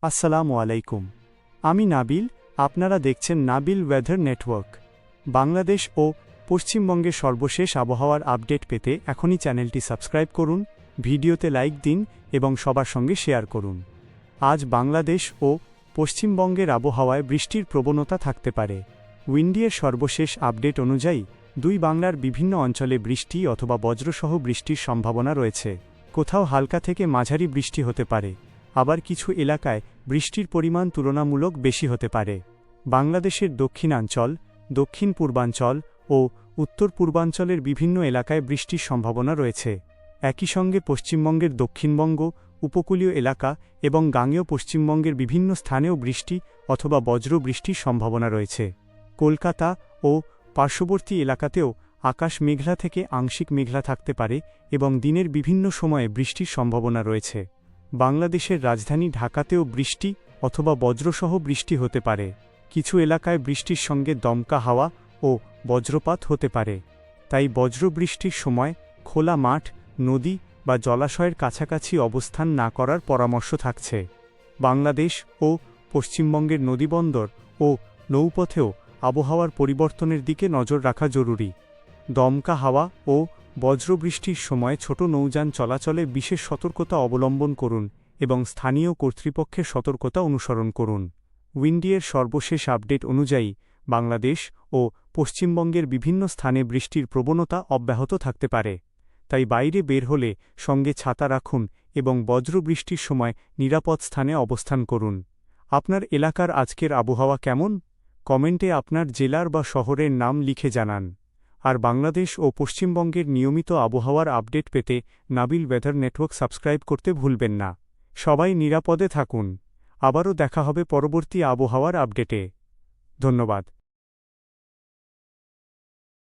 আসসালামু আলাইকুম। আমি নাবিল, আপনারা দেখছেন নাবিল ওয়েদার নেটওয়ার্ক। বাংলাদেশ ও পশ্চিমবঙ্গের সর্বশেষ আবহাওয়ার আপডেট পেতে এখনই চ্যানেলটি সাবস্ক্রাইব করুন, ভিডিওতে লাইক দিন এবং সবার সঙ্গে শেয়ার করুন। আজ বাংলাদেশ ও পশ্চিমবঙ্গের আবহাওয়ায় বৃষ্টির প্রবণতা থাকতে পারে। উইন্ডিয়ের সর্বশেষ আপডেট অনুযায়ী বাংলার বিভিন্ন অঞ্চলে বৃষ্টি অথবা বজ্রসহ বৃষ্টির সম্ভাবনা রয়েছে। কোথাও হালকা থেকে মাঝারি বৃষ্টি হতে পারে, আবার কিছু এলাকায় বৃষ্টির পরিমাণ তুলনামূলক বেশি হতে পারে। বাংলাদেশের দক্ষিণাঞ্চল, দক্ষিণ পূর্বাঞ্চল ও উত্তর পূর্বাঞ্চলের বিভিন্ন এলাকায় বৃষ্টির সম্ভাবনা রয়েছে। একই সঙ্গে পশ্চিমবঙ্গের দক্ষিণবঙ্গ, উপকূলীয় এলাকা এবং গাঙ্গেয় পশ্চিমবঙ্গের বিভিন্ন স্থানেও বৃষ্টি অথবা বজ্র বৃষ্টির সম্ভাবনা রয়েছে। কলকাতা ও পার্শ্ববর্তী এলাকাতেও আকাশ মেঘলা থেকে আংশিক মেঘলা থাকতে পারে এবং দিনের বিভিন্ন সময়ে বৃষ্টির সম্ভাবনা রয়েছে। বাংলাদেশের রাজধানী ঢাকাতেও বৃষ্টি অথবা বজ্রসহ বৃষ্টি হতে পারে। কিছু এলাকায় বৃষ্টির সঙ্গে দমকা হাওয়া ও বজ্রপাত হতে পারে। তাই বজ্রবৃষ্টির সময় খোলা মাঠ, নদী বা জলাশয়ের কাছাকাছি অবস্থান না করার পরামর্শ থাকছে। বাংলাদেশ ও পশ্চিমবঙ্গের নদীবন্দর ও নৌপথেও আবহাওয়ার পরিবর্তনের দিকে নজর রাখা জরুরি। দমকা হাওয়া ও বজ্রবৃষ্টির সময় ছোট নৌযান চলাচলে বিশেষ সতর্কতা অবলম্বন করুন এবং স্থানীয় কর্তৃপক্ষের সতর্কতা অনুসরণ করুন। উইন্ডিয়ের সর্বশেষ আপডেট অনুযায়ী বাংলাদেশ ও পশ্চিমবঙ্গের বিভিন্ন স্থানে বৃষ্টির প্রবণতা অব্যাহত থাকতে পারে। তাই বাইরে বের হলে সঙ্গে ছাতা রাখুন এবং বজ্রবৃষ্টির সময় নিরাপদ স্থানে অবস্থান করুন। আপনার এলাকার আজকের আবহাওয়া কেমন? কমেন্টে আপনার জেলার বা শহরের নাম লিখে জানান। আর বাংলাদেশ ও পশ্চিমবঙ্গের নিয়মিত আবহাওয়ার আপডেট পেতে নাবিল ওয়েদার নেটওয়ার্ক সাবস্ক্রাইব করতে ভুলবেন না। সবাই নিরাপদে থাকুন। আবারও দেখা হবে পরবর্তী আবহাওয়ার আপডেটে। ধন্যবাদ।